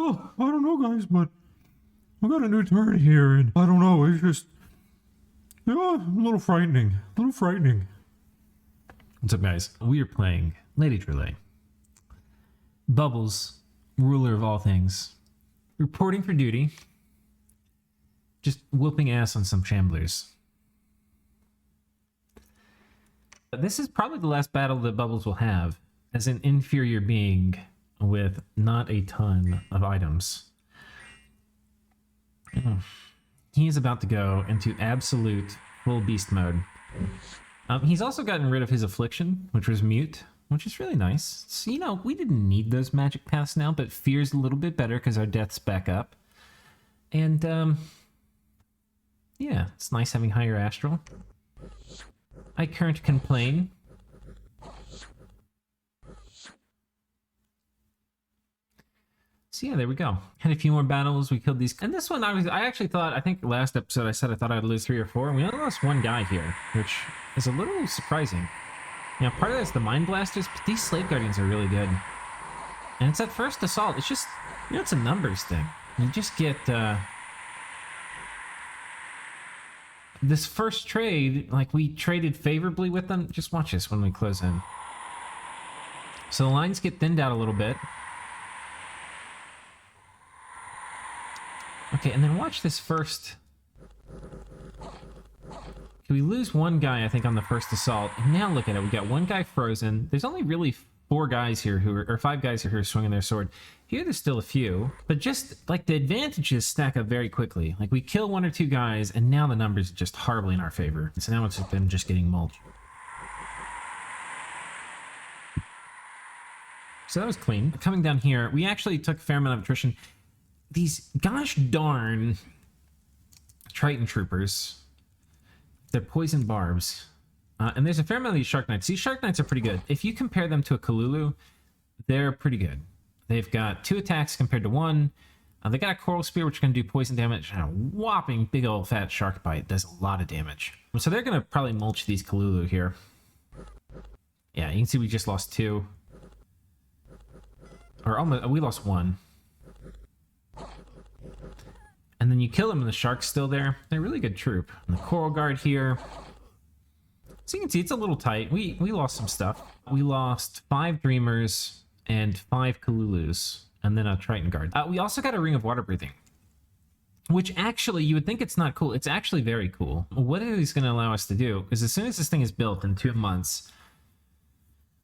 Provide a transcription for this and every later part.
Oh, I don't know, guys, but I got a new turn here, and I don't know, it's just, yeah, a little frightening. A little frightening. What's up, guys? We are playing Lady Rlyeh. Bubbles, ruler of all things, reporting for duty. Just whooping ass on some shamblers. This is probably the last battle that Bubbles will have as an inferior being with not a ton of items. He is about to go into absolute full beast mode. He's also gotten rid of his affliction, which was mute, which is really nice. So, you know, we didn't need those magic paths now, but fear's a little bit better because our death's back up. And, yeah, it's nice having higher astral. I can't complain. So yeah, there we go. Had a few more battles. We killed these. And this one, I actually thought, I think last episode I said I thought I'd lose 3 or 4. And we only lost 1 guy here, which is a little surprising. You know, part of that's the Mind Blasters, but these Slave Guardians are really good. And it's that first assault. It's just, you know, it's a numbers thing. You just get, this first trade, like we traded favorably with them. Just watch this when we close in. So the lines get thinned out a little bit. Okay, and then watch this first. Okay, we lose 1 guy, I think, on the first assault. And now look at it. We got 1 guy frozen. There's only really 4 guys here who are, or 5 guys here who are swinging their sword. Here, there's still a few, but just like the advantages stack up very quickly. Like we kill 1 or 2 guys, and now the numbers are just horribly in our favor. So now it's been just getting mulched. So that was clean. Coming down here, we actually took a fair amount of attrition. These gosh darn Triton troopers, they're poison barbs. And there's a fair amount of these Shark Knights. These Shark Knights are pretty good. If you compare them to a Kalulu, they're pretty good. They've got 2 attacks compared to 1. They got a Coral Spear, which can do poison damage, and a whopping big old fat Shark Bite does a lot of damage. So they're going to probably mulch these Kalulu here. Yeah, you can see we just lost 2. Or almost, we lost 1. And then you kill them and the Shark's still there. They're a really good troop. And the Coral Guard here. So you can see it's a little tight. We lost some stuff. We lost 5 Dreamers and 5 Kalulus. And then a Triton Guard. We also got a Ring of Water Breathing. Which actually, you would think it's not cool. It's actually very cool. What it is going to allow us to do is as soon as this thing is built in 2 months,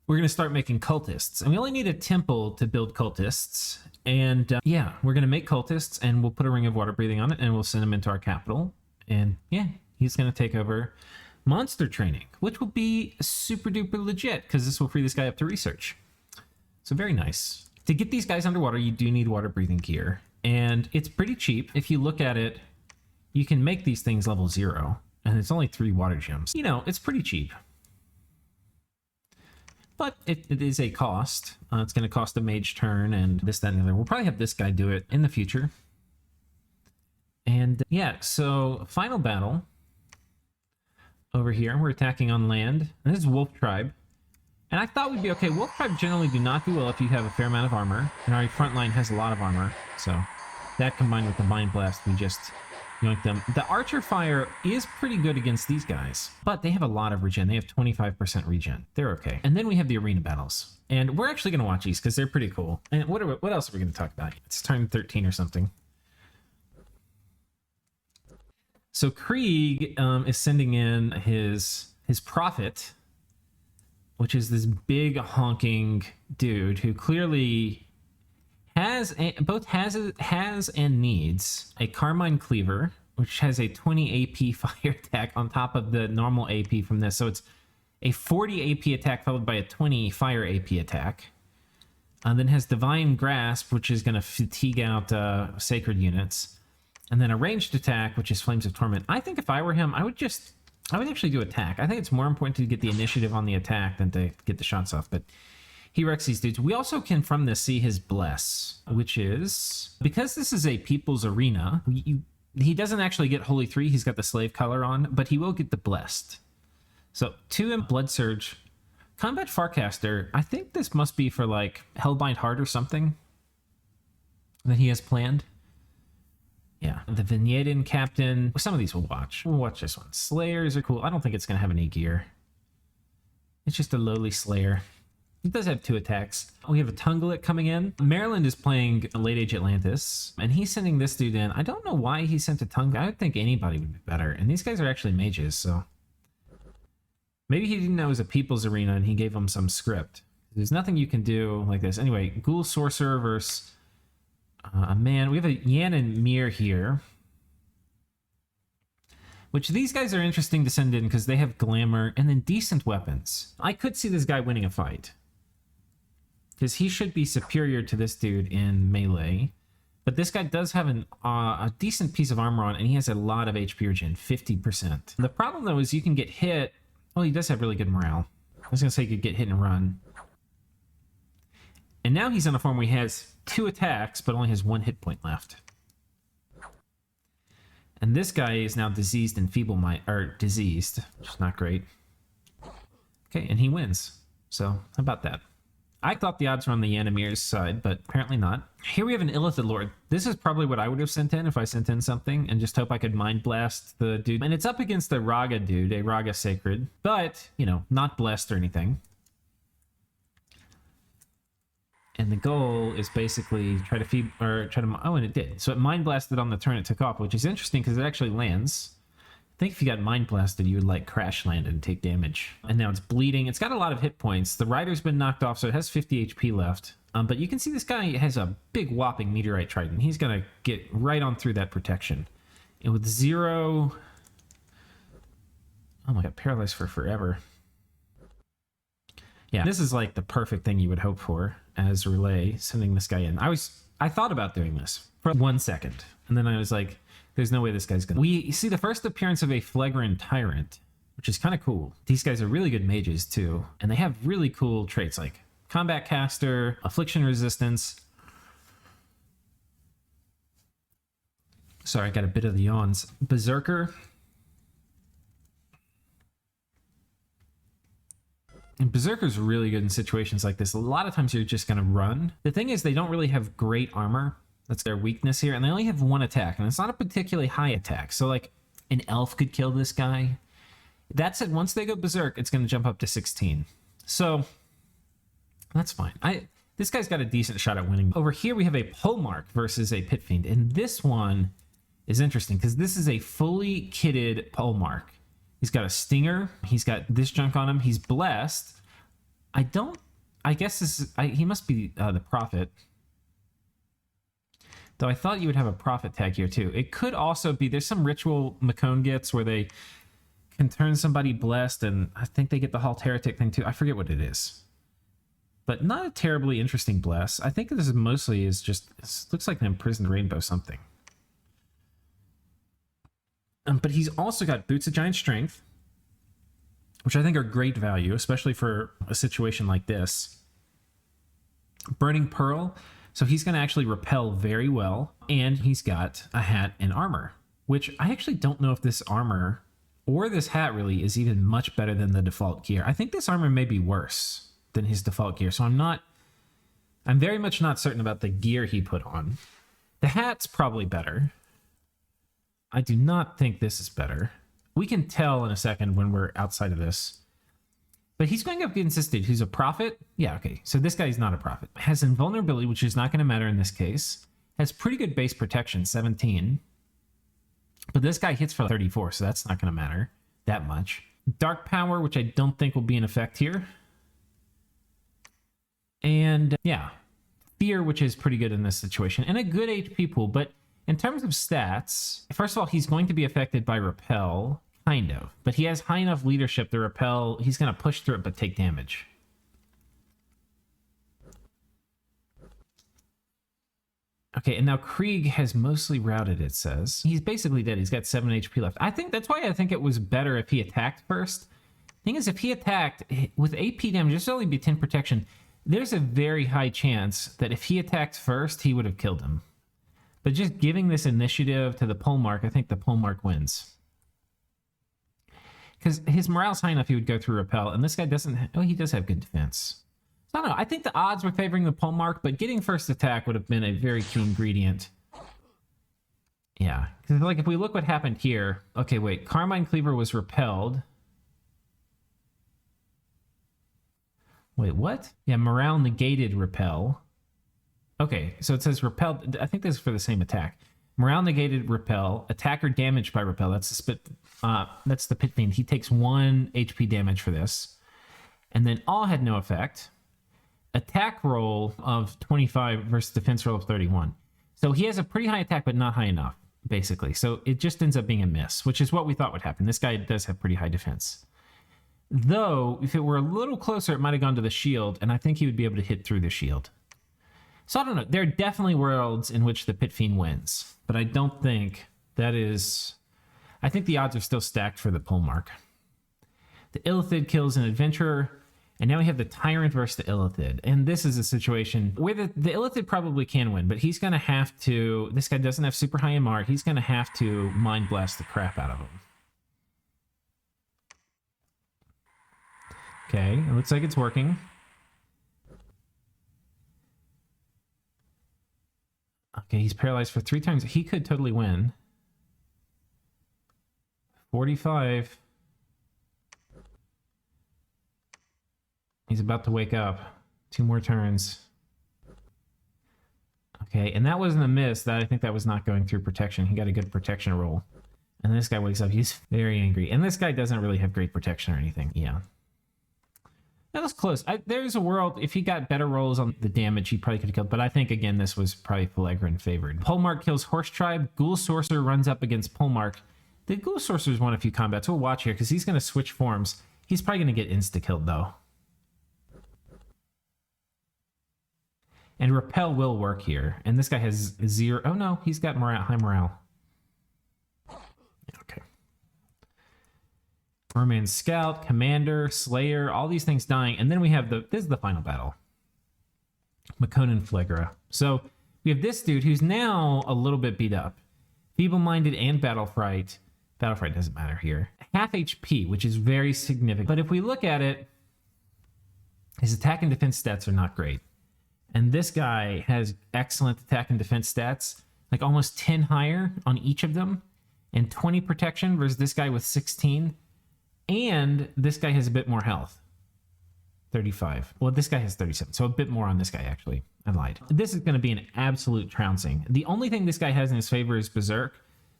we're going to start making cultists. And we only need a temple to build cultists. And yeah, we're going to make cultists and we'll put a Ring of Water Breathing on it and we'll send him into our capital. And yeah, he's going to take over monster training, which will be super duper legit because this will free this guy up to research. So very nice. To get these guys underwater, you do need water breathing gear. And it's pretty cheap. If you look at it, you can make these things level 0. And it's only 3 water gems. You know, it's pretty cheap. But it is a cost. It's going to cost a mage turn and this, that, and the other. We'll probably have this guy do it in the future. And yeah, so final battle. Over here, we're attacking on land. And this is Wolf Tribe. And I thought we'd be okay. Wolf Tribe generally do not do well if you have a fair amount of armor. And our front line has a lot of armor. So that combined with the Mind Blast, we just yoink them. The Archer Fire is pretty good against these guys, but they have a lot of regen. They have 25% regen. They're okay. And then we have the arena battles. And we're actually going to watch these because they're pretty cool. And what else are we going to talk about? It's turn 13 or something. So Krieg is sending in his prophet, which is this big honking dude who clearly has and needs a Carmine Cleaver, which has a 20 AP fire attack on top of the normal AP from this. So it's a 40 AP attack followed by a 20 fire AP attack. And then has Divine Grasp, which is going to fatigue out sacred units. And then a ranged attack, which is Flames of Torment. I think if I were him, I would actually do attack. I think it's more important to get the initiative on the attack than to get the shots off. But he wrecks these dudes. We also can from this see his bless, which is, because this is a people's arena, he doesn't actually get Holy 3. He's got the slave color on, but he will get the blessed. So 2 in Blood Surge. Combat Farcaster, I think this must be for like Hellbind Heart or something. that he has planned. Yeah, the Vignetten Captain. Some of these we'll watch. We'll watch this one. Slayers are cool. I don't think it's going to have any gear. It's just a lowly Slayer. It does have 2 attacks. We have a Tunglet coming in. Maryland is playing Late Age Atlantis, and he's sending this dude in. I don't know why he sent a Tunglet. I would think anybody would be better. And these guys are actually mages, so... Maybe he didn't know it was a people's arena, and he gave them some script. There's nothing you can do like this. Anyway, Ghoul Sorcerer versus a man. We have a Yan and Mir here. Which these guys are interesting to send in because they have glamour and then decent weapons. I could see this guy winning a fight. Because he should be superior to this dude in melee. But this guy does have a decent piece of armor on, and he has a lot of HP regen, 50%. The problem, though, is you can get hit. Well, he does have really good morale. I was going to say he could get hit and run. And now he's on a form where he has 2 attacks, but only has 1 hit point left. And this guy is now diseased and diseased, which is not great. Okay, and he wins. So, how about that? I thought the odds were on the Yanamir's side, but apparently not. Here we have an Illithid Lord. This is probably what I would have sent in if I sent in something, and just hope I could Mind Blast the dude. And it's up against a Raga dude, a Raga Sacred, but, you know, not blessed or anything. And the goal is basically try to oh, and it did. So it Mind Blasted on the turn it took off, which is interesting because it actually lands. I think if you got Mind Blasted, you would like crash land and take damage. And now it's bleeding. It's got a lot of hit points. The rider's been knocked off, so it has 50 HP left. But you can see this guy has a big whopping Meteorite Trident. He's going to get right on through that protection. And with 0... Oh my god, paralyzed for forever. Yeah, this is like the perfect thing you would hope for as Rlyeh, sending this guy in. I thought about doing this for 1 second, and then I was like, there's no way this guy's gonna... We see the first appearance of a Phlegron Tyrant, which is kind of cool. These guys are really good mages, too, and they have really cool traits like Combat Caster, Affliction Resistance. Sorry, I got a bit of the yawns. Berserker. And Berserker's really good in situations like this. A lot of times you're just going to run. The thing is, they don't really have great armor. That's their weakness here. And they only have 1 attack. And it's not a particularly high attack. So, like, an elf could kill this guy. That said, once they go Berserk, it's going to jump up to 16. So, that's fine. This guy's got a decent shot at winning. Over here, we have a Polemark versus a Pit Fiend. And this one is interesting because this is a fully kitted Polemark. He's got a stinger. He's got this junk on him. He's blessed. I guess this is... he must be the prophet. Though I thought you would have a prophet tag here too. It could also be... There's some ritual Macone gets where they can turn somebody blessed, and I think they get the Halt Heretic thing too. I forget what it is. But not a terribly interesting bless. I think this is mostly just... It looks like an imprisoned rainbow something. But he's also got Boots of Giant Strength, which I think are great value, especially for a situation like this. Burning Pearl, so he's going to actually repel very well. And he's got a hat and armor, which I actually don't know if this armor or this hat really is even much better than the default gear. I think this armor may be worse than his default gear, so I'm very much not certain about the gear he put on. The hat's probably better. I do not think this is better. We can tell in a second when we're outside of this. But he's going up against this dude who's a prophet. Yeah, okay. So this guy's not a prophet. Has invulnerability, which is not going to matter in this case. Has pretty good base protection, 17. But this guy hits for 34, so that's not going to matter that much. Dark Power, which I don't think will be in effect here. And yeah, Fear, which is pretty good in this situation. And a good HP pool, but... In terms of stats, first of all, he's going to be affected by Repel, kind of. But he has high enough leadership to repel. He's going to push through it, but take damage. Okay, and now Krieg has mostly routed, it says. He's basically dead. He's got 7 HP left. That's why I think it was better if he attacked first. Thing is, if he attacked with AP damage, this would only be 10 protection. There's a very high chance that if he attacked first, he would have killed him. But just giving this initiative to the Polemark, I think the Polemark wins. Because his morale's high enough he would go through Repel, and this guy doesn't... he does have good defense. So I don't know. I think the odds were favoring the polemark, but getting first attack would have been a very key ingredient. Yeah, because like if we look what happened here. Okay, wait. Carmine Cleaver was repelled. Wait, what? Yeah, morale negated repel. Okay, so it says repelled. I think this is for the same attack. Morale negated repel. Attacker damaged by repel. That's the Pit Fiend. He takes 1 HP damage for this. And then all had no effect. Attack roll of 25 versus defense roll of 31. So he has a pretty high attack, but not high enough, basically. So it just ends up being a miss, which is what we thought would happen. This guy does have pretty high defense. Though, if it were a little closer, it might have gone to the shield, and I think he would be able to hit through the shield. So I don't know. There are definitely worlds in which the Pit Fiend wins, but I don't think that is... I think the odds are still stacked for the polemark. The Illithid kills an adventurer, and now we have the Tyrant versus the Illithid. And this is a situation where the Illithid probably can win, but he's going to have to... This guy doesn't have super high MR. He's going to have to Mind Blast the crap out of him. Okay, it looks like it's working. Okay, he's paralyzed for 3 turns. He could totally win. 45. He's about to wake up. 2 more turns. Okay, and that wasn't a miss. I think that was not going through protection. He got a good protection roll. And this guy wakes up. He's very angry. And this guy doesn't really have great protection or anything. Yeah. That was close. There's a world, if he got better rolls on the damage, he probably could have killed. But I think, again, this was probably Pelegrin favored. Polemark kills Horse Tribe. Ghoul Sorcerer runs up against Polemark. The Ghoul Sorcerer's won a few combats. We'll watch here, because he's going to switch forms. He's probably going to get insta-killed, though. And Repel will work here. And this guy has 0... Oh, no. He's got morale, high morale. Okay. Merman Scout, Commander, Slayer, all these things dying. And then we have this is the final battle. Makonnen Phlegra. So we have this dude who's now a little bit beat up. Feeble-minded and Battle Fright. Battle Fright doesn't matter here. Half HP, which is very significant. But if we look at it, his attack and defense stats are not great. And this guy has excellent attack and defense stats, like almost 10 higher on each of them, and 20 protection versus this guy with 16. And this guy has a bit more health. 35. Well, this guy has 37. So a bit more on this guy, actually. I lied. This is going to be an absolute trouncing. The only thing this guy has in his favor is Berserk.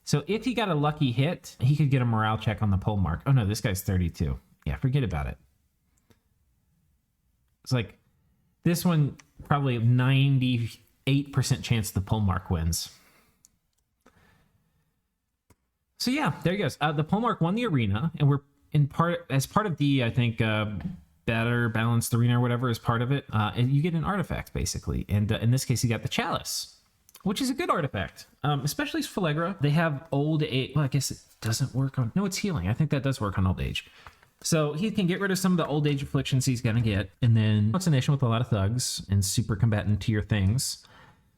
So if he got a lucky hit, he could get a morale check on the polemark. Oh, no, this guy's 32. Yeah, forget about it. It's like, this one, probably 98% chance the polemark wins. So yeah, there he goes. The polemark won the arena, and we're as part of the, I think, better balanced arena or whatever is part of it. And you get an artifact, basically. And in this case, you got the Chalice, which is a good artifact, especially as Phlegra. They have old age. Well, I guess it doesn't work on... No, it's healing. I think that does work on old age. So he can get rid of some of the old age afflictions he's going to get. And then it's a nation with a lot of thugs and super combatant tier things.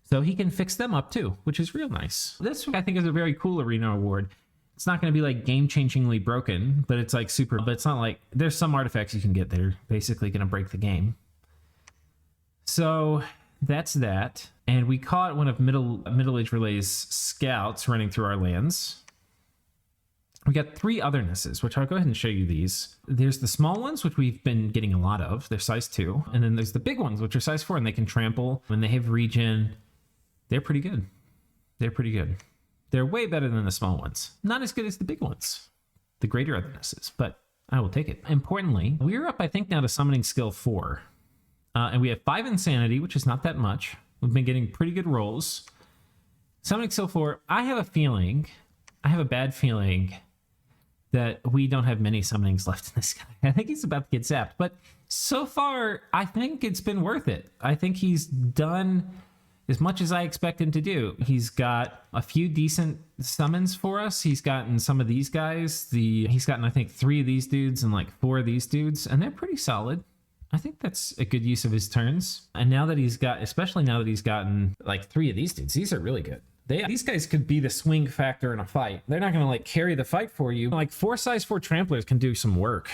So he can fix them up too, which is real nice. This, I think, is a very cool arena award. It's not going to be like game-changingly broken, but it's like super... But it's not like... There's some artifacts you can get that are basically going to break the game. So that's that. And we caught one of Middle-Age Rlyeh's scouts running through our lands. We got 3 othernesses, which I'll go ahead and show you these. There's the small ones, which we've been getting a lot of. They're size 2. And then there's the big ones, which are size 4, and they can trample. When they have regen, they're pretty good. They're pretty good. They're way better than the small ones. Not as good as the big ones, the greater othernesses, but I will take it. Importantly, we're up, I think, now to summoning skill 4. And we have 5 insanity, which is not that much. We've been getting pretty good rolls. Summoning skill 4, I have a bad feeling that we don't have many summonings left in this guy. I think he's about to get zapped, but so far, I think it's been worth it. I think he's done as much as I expect him to do. He's got a few decent summons for us. He's gotten some of these guys. He's gotten, I think, 3 of these dudes and like 4 of these dudes, and they're pretty solid. I think that's a good use of his turns. And now that especially now that he's gotten like 3 of these dudes, these are really good. These guys could be the swing factor in a fight. They're not going to like carry the fight for you. Like 4 size 4 tramplers can do some work.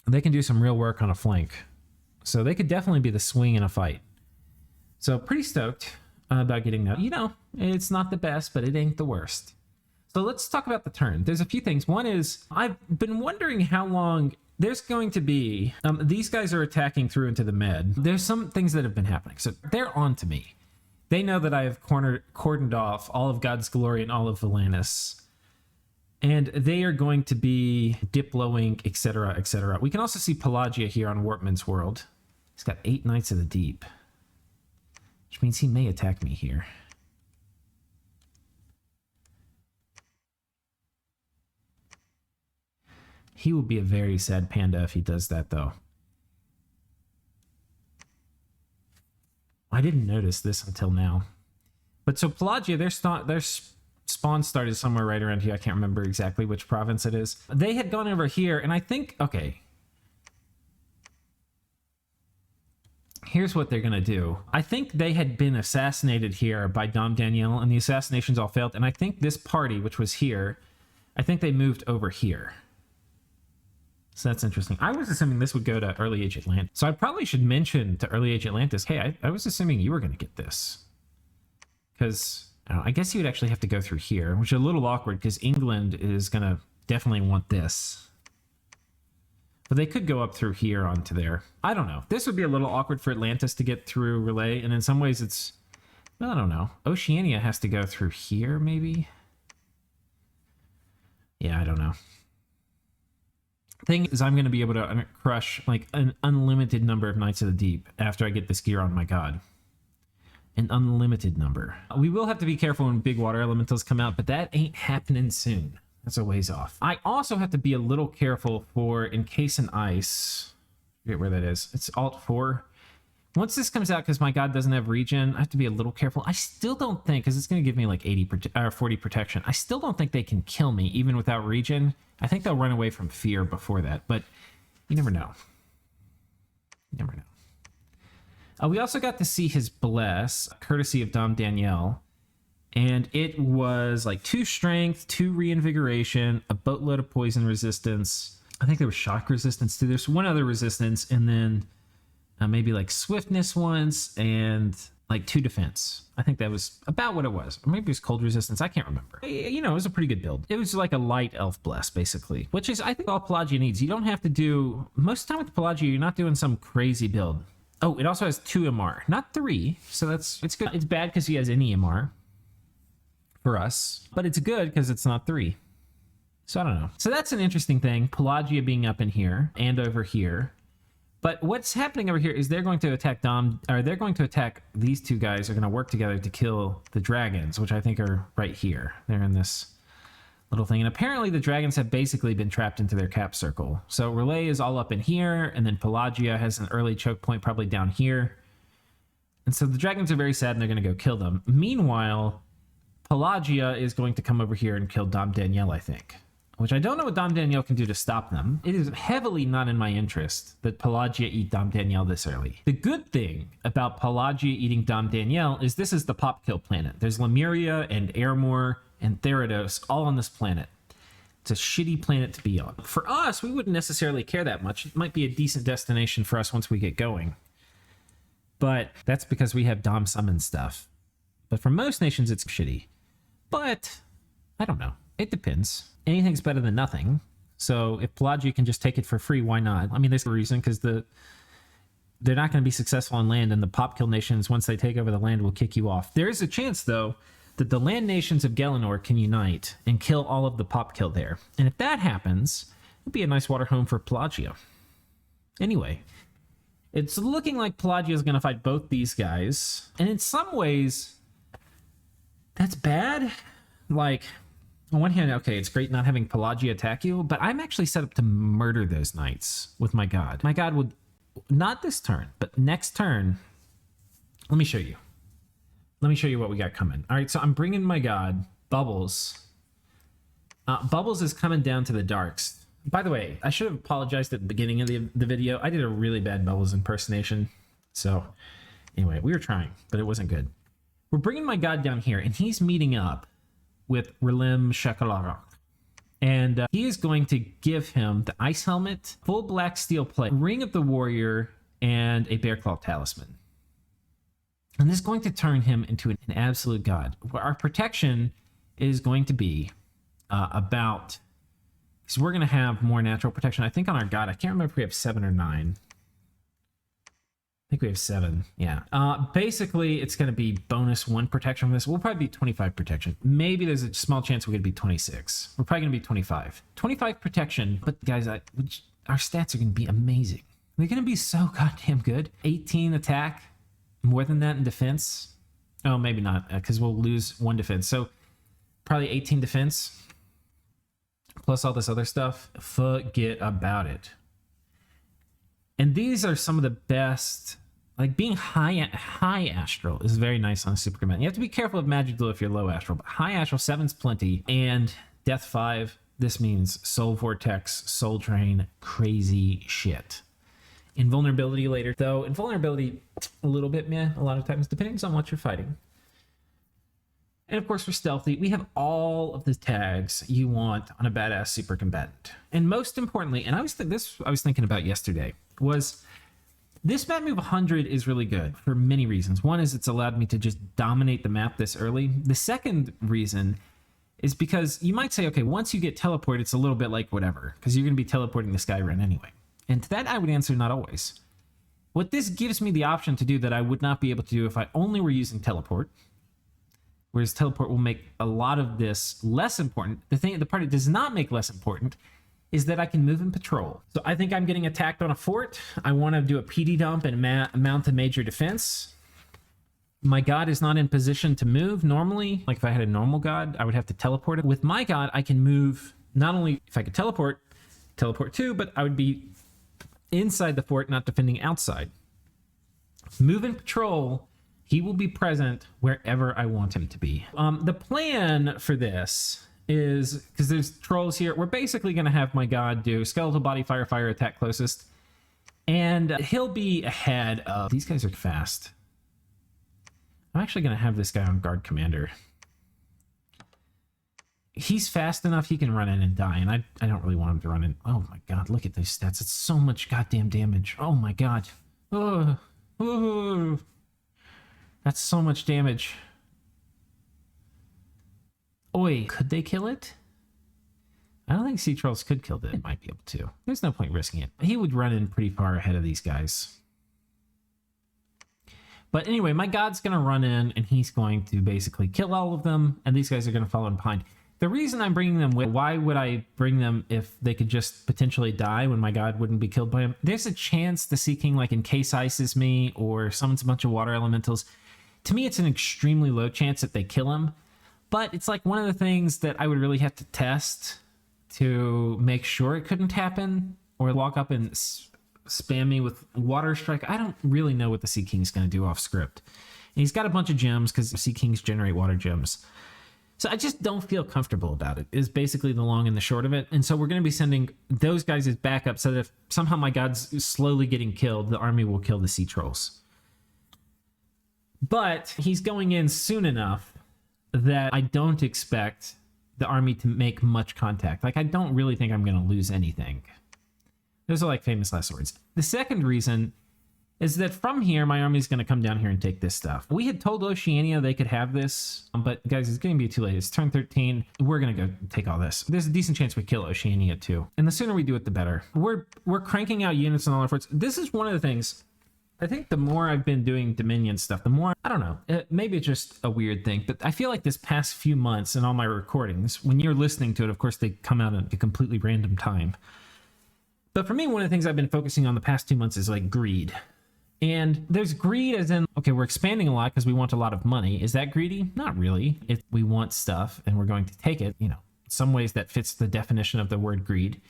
They can do some real work on a flank. So they could definitely be the swing in a fight. So pretty stoked about getting that. You know, it's not the best, but it ain't the worst. So let's talk about the turn. There's a few things. One is, I've been wondering how long there's going to be. These guys are attacking through into the med. There's some things that have been happening. So they're on to me. They know that I have cordoned off all of God's glory and all of Volantis. And they are going to be diploing, etc., etc. We can also see Pelagia here on Warpman's World. He's got 8 Knights of the Deep, which means he may attack me here. He will be a very sad panda if he does that, though. I didn't notice this until now. But so Pelagia, their spawn started somewhere right around here. I can't remember exactly which province it is. They had gone over here, and I think, okay. Here's what they're going to do. I think they had been assassinated here by Dom Daniel, and the assassinations all failed. And I think this party, which was here, I think they moved over here. So that's interesting. I was assuming this would go to Early Age Atlantis. So I probably should mention to Early Age Atlantis, hey, I was assuming you were going to get this. Because I guess you would actually have to go through here, which is a little awkward because England is going to definitely want this. But they could go up through here onto there. I don't know. This would be a little awkward for Atlantis to get through Rlyeh. And in some ways it's, well, I don't know. Oceania has to go through here, maybe? Yeah, I don't know. Thing is, I'm going to be able to crush like an unlimited number of Knights of the Deep after I get this gear on my god. An unlimited number. We will have to be careful when big water elementals come out, but that ain't happening soon. That's a ways off. I also have to be a little careful for Encase in Ice. I forget where that is. It's Alt 4. Once this comes out, because my god doesn't have regen, I have to be a little careful. I still don't think, because it's going to give me like 40 protection. I still don't think they can kill me even without regen. I think they'll run away from fear before that, but you never know. You never know. We also got to see his bless, courtesy of Dom Daniel. And it was like 2 strength, 2 reinvigoration, a boatload of poison resistance. I think there was shock resistance too. There's one other resistance, and then maybe like swiftness once, and like 2 defense. I think that was about what it was. Or maybe it was cold resistance. I can't remember. You know, it was a pretty good build. It was like a light elf bless, basically, which is, I think, all Pelagia needs. You don't have to do, most of the time with Pelagia, you're not doing some crazy build. Oh, it also has 2 MR, not 3. So it's good. It's bad because he has any MR for us, but it's good because it's not 3. So I don't know. So that's an interesting thing. Pelagia being up in here and over here. But what's happening over here is they're going to attack they're going to attack these 2 guys. Are going to work together to kill the dragons, which I think are right here. They're in this little thing. And apparently the dragons have basically been trapped into their cap circle. So Rlyeh is all up in here, and then Pelagia has an early choke point probably down here. And so the dragons are very sad, and they're going to go kill them. Meanwhile, Pelagia is going to come over here and kill Dom Daniel, I think. Which I don't know what Dom Daniel can do to stop them. It is heavily not in my interest that Pelagia eat Dom Daniel this early. The good thing about Pelagia eating Dom Daniel is this is the pop kill planet. There's Lemuria and Airmore and Therados all on this planet. It's a shitty planet to be on. For us, we wouldn't necessarily care that much. It might be a decent destination for us once we get going. But that's because we have Dom summon stuff. But for most nations, it's shitty. But I don't know. It depends. Anything's better than nothing. So if Pelagia can just take it for free, why not? I mean, there's a reason, because they're not going to be successful on land, and the pop kill nations, once they take over the land, will kick you off. There is a chance, though, that the land nations of Gelinor can unite and kill all of the pop kill there. And if that happens, it'll be a nice water home for Pelagia. Anyway, it's looking like Pelagia is going to fight both these guys. And in some ways, that's bad. Like, on one hand, okay, it's great not having Pelagia attack you, but I'm actually set up to murder those knights with my god. My god would, not this turn, but next turn, let me show you. Let me show you what we got coming. All right, so I'm bringing my god, Bubbles. Bubbles is coming down to the darks. By the way, I should have apologized at the beginning of the video. I did a really bad Bubbles impersonation. So anyway, we were trying, but it wasn't good. We're bringing my god down here, and he's meeting up with Rlyeh Shakalarok. And he is going to give him the ice helmet, full black steel plate, ring of the warrior, and a bear claw talisman. And this is going to turn him into an absolute god. Our protection is going to be about... So we're going to have more natural protection. I think on our god, I can't remember if we have 7 or 9. I think we have 7. Yeah. Basically, it's going to be bonus 1 protection from this. We'll probably be 25 protection. Maybe there's a small chance we're going to be 26. We're probably going to be 25. 25 protection. But guys, our stats are going to be amazing. They're going to be so goddamn good. 18 attack. More than that in defense. Oh, maybe not, because we'll lose 1 defense. So probably 18 defense. Plus all this other stuff. Forget about it. And these are some of the best. Like being high astral is very nice on a super command. You have to be careful of magic duel if you're low astral, but high astral 7's plenty, and death 5. This means soul vortex, soul drain, crazy shit. Invulnerability later, though. Invulnerability a little bit meh a lot of times, depending on what you're fighting. And of course, we're stealthy. We have all of the tags you want on a badass super combatant. And most importantly, and I was thinking about yesterday, was this map move 100 is really good for many reasons. One is it's allowed me to just dominate the map this early. The second reason is because you might say, okay, once you get teleported, it's a little bit like whatever, because you're going to be teleporting the Skyrun anyway. And to that, I would answer not always. What this gives me the option to do that I would not be able to do if I only were using teleport, whereas teleport will make a lot of this less important. The part it does not make less important is that I can move and patrol. So I think I'm getting attacked on a fort. I want to do a PD dump and mount a major defense. My god is not in position to move normally. Like if I had a normal god, I would have to teleport it. With my god, I can move, not only if I could teleport too, but I would be inside the fort, not defending outside. Move and patrol, he will be present wherever I want him to be. The plan for this is, because there's trolls here, we're basically going to have my god do skeletal body, fire, attack closest. And he'll be ahead of... These guys are fast. I'm actually going to have this guy on guard commander. He's fast enough he can run in and die, and I don't really want him to run in. Oh my god, look at these stats. It's so much goddamn damage. Oh my god. Oh. That's so much damage. Oi, could they kill it? I don't think sea trolls could kill it. They might be able to. There's no point risking it. He would run in pretty far ahead of these guys. But anyway, my god's going to run in, and he's going to basically kill all of them, and these guys are going to follow in behind. The reason I'm bringing them with, why would I bring them if they could just potentially die when my god wouldn't be killed by him? There's a chance the Sea King, like, encase ices me or summons a bunch of water elementals. To me, it's an extremely low chance that they kill him. But it's like one of the things that I would really have to test to make sure it couldn't happen, or walk up and spam me with water strike. I don't really know what the Sea King's going to do off script. And he's got a bunch of gems because Sea Kings generate water gems. So I just don't feel comfortable about it, is basically the long and the short of it. And so we're going to be sending those guys as backup so that if somehow my god's slowly getting killed, the army will kill the sea trolls. But he's going in soon enough that I don't expect the army to make much contact. Like, I don't really think I'm going to lose anything. Those are like famous last words. The second reason is that from here, my army is going to come down here and take this stuff. We had told Oceania they could have this, but guys, it's going to be too late. It's turn 13. We're going to go take all this. There's a decent chance we kill Oceania too. And the sooner we do it, the better. We're cranking out units on all our forts. This is one of the things. I think the more I've been doing Dominion stuff, the more, I don't know, maybe it's just a weird thing, but I feel like this past few months and all my recordings, when you're listening to it, of course, they come out at a completely random time. But for me, one of the things I've been focusing on the past 2 months is like greed. And there's greed as in, okay, we're expanding a lot because we want a lot of money. Is that greedy? Not really. If we want stuff and we're going to take it, you know, in some ways that fits the definition of the word greed.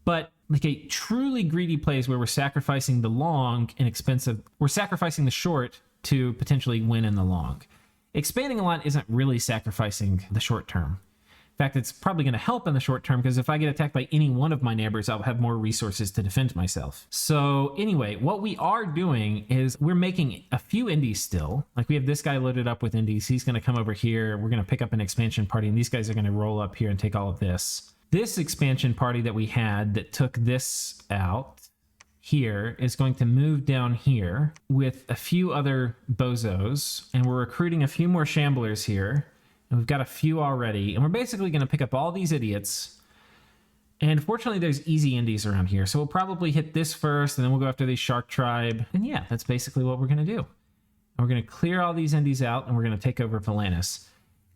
But like a truly greedy play is where we're sacrificing the long and expensive. We're sacrificing the short to potentially win in the long. Expanding a lot isn't really sacrificing the short term. In fact, it's probably going to help in the short term because if I get attacked by any one of my neighbors, I'll have more resources to defend myself. So anyway, what we are doing is we're making a few indies still. Like we have this guy loaded up with indies. He's going to come over here. We're going to pick up an expansion party, and these guys are going to roll up here and take all of this. This expansion party that we had that took this out here is going to move down here with a few other bozos, and we're recruiting a few more shamblers here, and we've got a few already, and we're basically going to pick up all these idiots. And fortunately there's easy indies around here, so we'll probably hit this first, and then we'll go after the shark tribe, and yeah, that's basically what we're going to do. And we're going to clear all these indies out, and we're going to take over Valanus.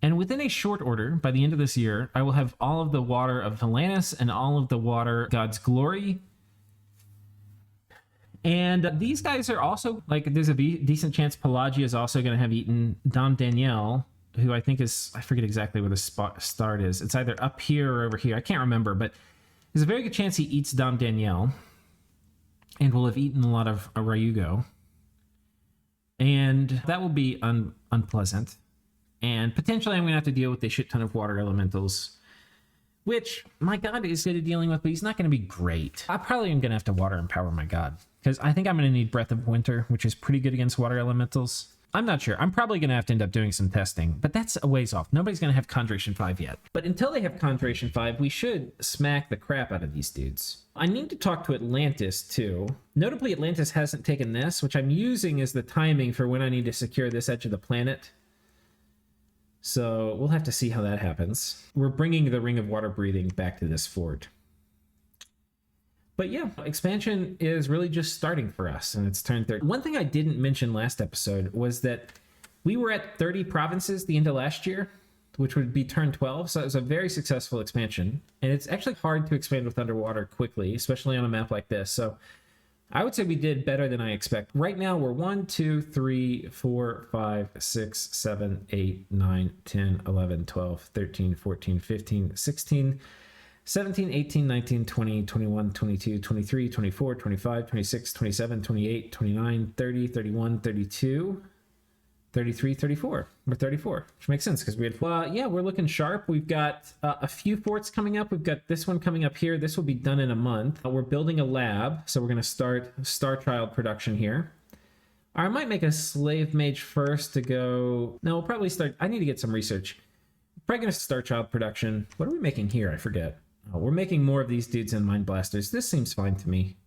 And within a short order, by the end of this year, I will have all of the water of Valanus and all of the water God's Glory. And these guys are also, like, there's a decent chance Pelagia is also going to have eaten Dom Danielle, who I think is, I forget exactly where the start is. It's either up here or over here. I can't remember, but there's a very good chance he eats Dom Danielle and will have eaten a lot of Ryugo. And that will be unpleasant. And potentially I'm going to have to deal with a shit ton of water elementals, which my god is good at dealing with, but he's not going to be great. I probably am going to have to water empower my god, because I think I'm going to need Breath of Winter, which is pretty good against water elementals. I'm not sure. I'm probably going to have to end up doing some testing, but that's a ways off. Nobody's going to have Conjuration 5 yet. But until they have Conjuration 5, we should smack the crap out of these dudes. I need to talk to Atlantis, too. Notably, Atlantis hasn't taken this, which I'm using as the timing for when I need to secure this edge of the planet. So we'll have to see how that happens. We're bringing the Ring of Water Breathing back to this fort. But yeah, expansion is really just starting for us, and it's turn 30. One thing I didn't mention last episode was that we were at 30 provinces the end of last year, which would be turn 12, so it was a very successful expansion. And it's actually hard to expand with underwater quickly, especially on a map like this. So I would say we did better than I expect. Right now, we're 1, 2, 3, 4, 5, 6, 7, 8, 9, 10, 11, 12, 13, 14, 15, 16, 17, 18, 19, 20, 21, 22, 23, 24, 25, 26, 27, 28, 29, 30, 31, 32, 33, 34. We're 34, which makes sense because we had... yeah, we're looking sharp. We've got a few forts coming up. We've got this one coming up here. This will be done in a month. We're building a lab, so we're going to start Star Child production here. I might make a slave mage first to go... No, we'll probably start... I need to get some research. Probably going to Star Child production. What are we making here? I forget. Oh, we're making more of these dudes in Mind Blasters. This seems fine to me.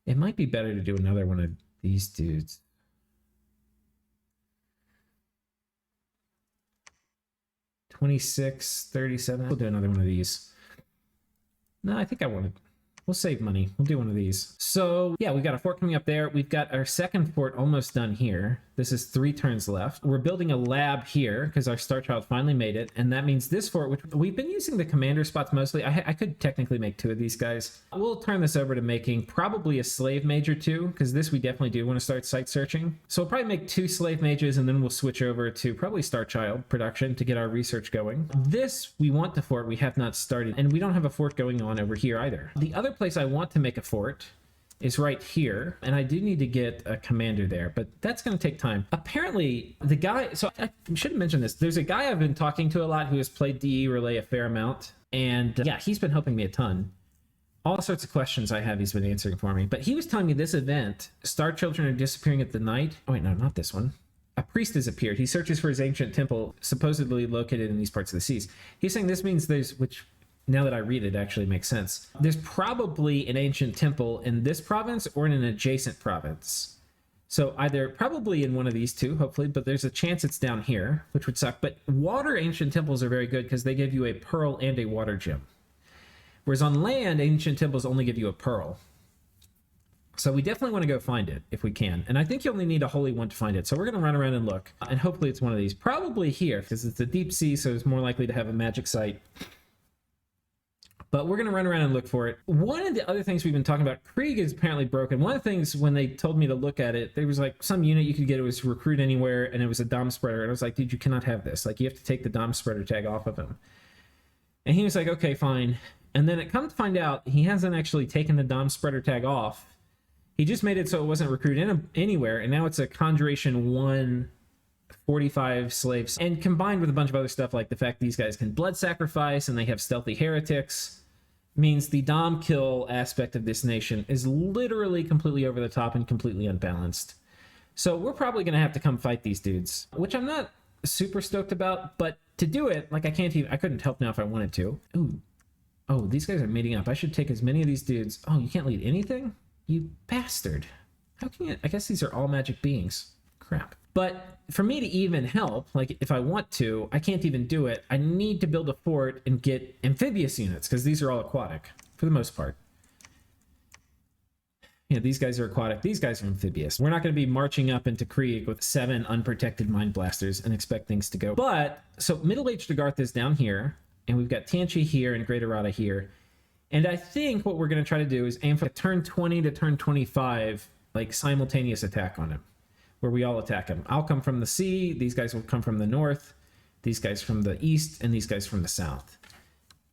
It might be better to do another one of these dudes. $26, $37. We'll do another one of these. No, I think I want to... We'll save money. We'll do one of these. So, yeah, we've got a fort coming up there. We've got our second fort almost done here. This is 3 turns left. We're building a lab here because our Star Child finally made it. And that means this fort, which we've been using the commander spots mostly. I could technically make 2 of these guys. We'll turn this over to making probably a slave mage or 2, because this we definitely do want to start site searching. So we'll probably make 2 slave mages, and then we'll switch over to probably Star Child production to get our research going. This, we want the fort. We have not started, and we don't have a fort going on over here either. The other place I want to make a fort is right here, and I do need to get a commander there, but that's going to take time. Apparently, the guy... So I should have mentioned this. There's a guy I've been talking to a lot who has played DE Rlyeh a fair amount, and yeah, he's been helping me a ton. All sorts of questions I have he's been answering for me, but he was telling me this event, Star Children are disappearing at the night. Oh wait, no, not this one. A priest has appeared. He searches for his ancient temple, supposedly located in these parts of the seas. He's saying this means there's... which... Now that I read it, actually makes sense. There's probably an ancient temple in this province or in an adjacent province. So either probably in one of these two, hopefully, but there's a chance it's down here, which would suck. But water ancient temples are very good because they give you a pearl and a water gem. Whereas on land, ancient temples only give you a pearl. So we definitely want to go find it if we can. And I think you only need a holy one to find it. So we're going to run around and look. And hopefully it's one of these. Probably here because it's a deep sea, so it's more likely to have a magic site. But we're going to run around and look for it. One of the other things we've been talking about, Krieg is apparently broken. One of the things when they told me to look at it, there was like some unit you could get. It was recruit anywhere, and it was a Dom spreader. And I was like, dude, you cannot have this. Like, you have to take the Dom spreader tag off of him. And he was like, okay, fine. And then it comes to find out he hasn't actually taken the Dom spreader tag off. He just made it so it wasn't recruit anywhere, and now it's a Conjuration 1 45 slaves. And combined with a bunch of other stuff like the fact these guys can blood sacrifice and they have stealthy heretics, means the Dom kill aspect of this nation is literally completely over the top and completely unbalanced. So we're probably going to have to come fight these dudes, which I'm not super stoked about, but to do it, like I couldn't help now if I wanted to. Ooh, Oh, these guys are meeting up. I should take as many of these dudes. Oh, you can't lead anything? You bastard. How can you? I guess these are all magic beings. Crap. But for me to even help, like if I want to, I can't even do it. I need to build a fort and get amphibious units because these are all aquatic for the most part. Yeah, these guys are aquatic. These guys are amphibious. We're not going to be marching up into Krieg with 7 unprotected mind blasters and expect things to go. But, so Middle-aged Dagarth is down here, and we've got Tanchi here and Great Errata here. And I think what we're going to try to do is aim for a turn 20 to turn 25, like simultaneous attack on him, where we all attack him. I'll come from the sea, these guys will come from the north, these guys from the east, and these guys from the south.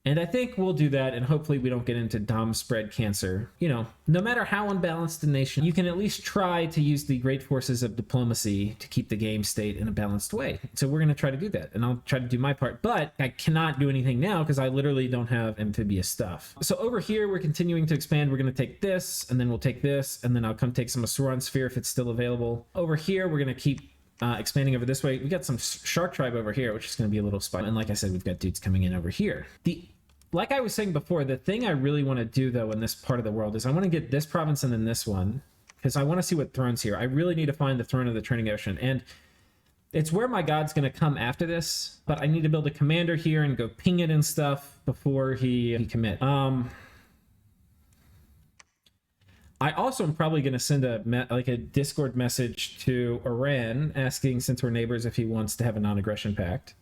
And I think we'll do that, and hopefully we don't get into Dom spread cancer. You know, no matter how unbalanced the nation, you can at least try to use the great forces of diplomacy to keep the game state in a balanced way. So we're going to try to do that, and I'll try to do my part. But I cannot do anything now because I literally don't have amphibious stuff. So over here, we're continuing to expand. We're going to take this, and then we'll take this, and then I'll come take some Asuran Sphere if it's still available. Over here, we're going to keep expanding over this way. We got some Shark Tribe over here, which is going to be a little spot. And like I said, we've got dudes coming in over here. Like I was saying before, the thing I really want to do, though, in this part of the world is I want to get this province and then this one, because I want to see what throne's here. I really need to find the throne of the Turning Ocean, and it's where my god's going to come after this, but I need to build a commander here and go ping it and stuff before he commit. I also am probably going to send a Discord message to Iran asking, since we're neighbors, if he wants to have a non-aggression pact.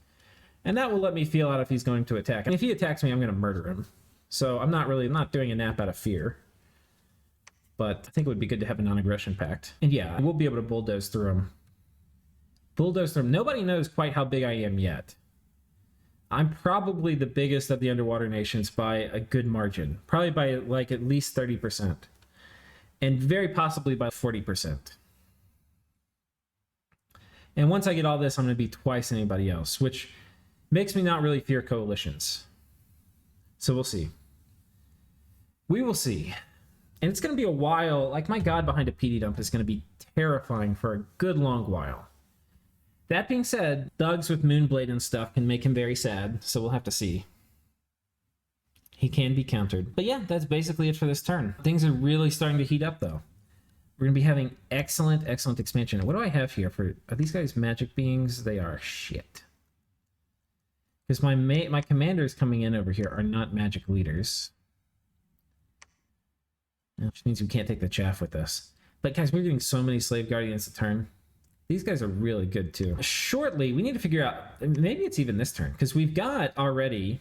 And that will let me feel out if he's going to attack. And if he attacks me, I'm going to murder him. So I'm not doing a nap out of fear. But I think it would be good to have a non-aggression pact. And yeah, we'll be able to bulldoze through him. Bulldoze through him. Nobody knows quite how big I am yet. I'm probably the biggest of the underwater nations by a good margin. Probably by like at least 30%. And very possibly by 40%. And once I get all this, I'm going to be twice anybody else, which makes me not really fear coalitions. So we'll see. We will see. And it's going to be a while. Like, my god behind a PD dump is going to be terrifying for a good long while. That being said, thugs with Moonblade and stuff can make him very sad, so we'll have to see. He can be countered. But yeah, that's basically it for this turn. Things are really starting to heat up, though. We're going to be having excellent expansion. And what do I have here for... Are these guys magic beings? They are shit. Because my commanders coming in over here are not magic leaders. Which means we can't take the chaff with us. But guys, we're getting so many slave guardians a turn. These guys are really good too. Shortly, we need to figure out... Maybe it's even this turn. Because we've got already...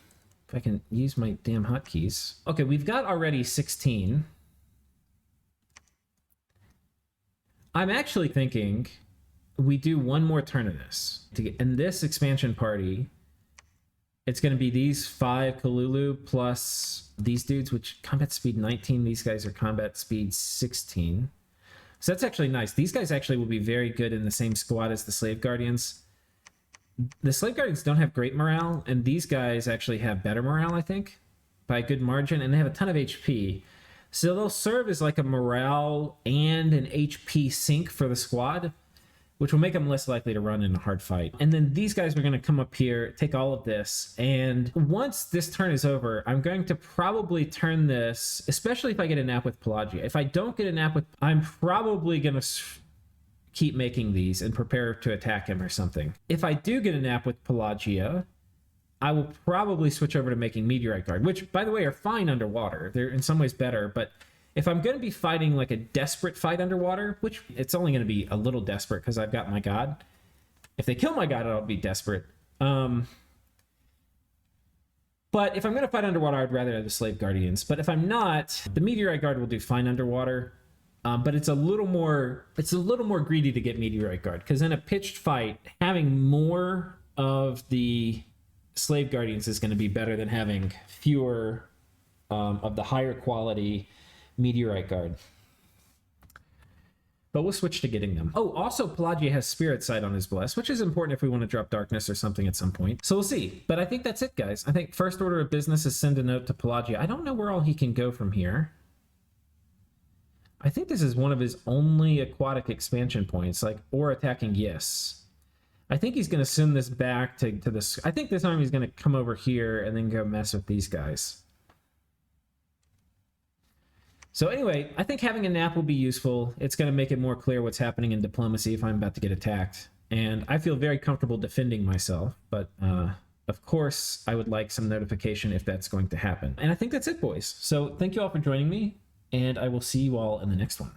If I can use my damn hotkeys. Okay, we've got already 16. I'm actually thinking we do one more turn of this. And this expansion party... It's going to be these 5 Kalulu plus these dudes, which combat speed 19. These guys are combat speed 16. So that's actually nice. These guys actually will be very good in the same squad as the Slave Guardians. The Slave Guardians don't have great morale, and these guys actually have better morale, I think, by a good margin, and they have a ton of HP. So they'll serve as like a morale and an HP sink for the squad, which will make them less likely to run in a hard fight. And then these guys are going to come up here, take all of this, and once this turn is over, I'm going to probably turn this, especially if I get a nap with Pelagia. If I don't get a nap with... I'm probably going to keep making these and prepare to attack him or something. If I do get a nap with Pelagia, I will probably switch over to making Meteorite Guard, which, by the way, are fine underwater. They're in some ways better, but... If I'm going to be fighting like a desperate fight underwater, which it's only going to be a little desperate because I've got my god. If they kill my god, I'll be desperate. But if I'm going to fight underwater, I'd rather have the Slave Guardians. But if I'm not, the Meteorite Guard will do fine underwater. But it's a little more greedy to get Meteorite Guard, because in a pitched fight, having more of the Slave Guardians is going to be better than having fewer of the higher quality Meteorite Guard. But we'll switch to getting them. Oh, also Pelagia has Spirit Sight on his Bless, which is important if we want to drop Darkness or something at some point. So we'll see. But I think that's it, guys. I think first order of business is send a note to Pelagia. I don't know where all he can go from here. I think this is one of his only aquatic expansion points, like, or attacking Yes. I think he's going to send this back to this. I think this time he's going to come over here and then go mess with these guys. So anyway, I think having a nap will be useful. It's going to make it more clear what's happening in diplomacy if I'm about to get attacked. And I feel very comfortable defending myself, but of course, I would like some notification if that's going to happen. And I think that's it, boys. So thank you all for joining me, and I will see you all in the next one.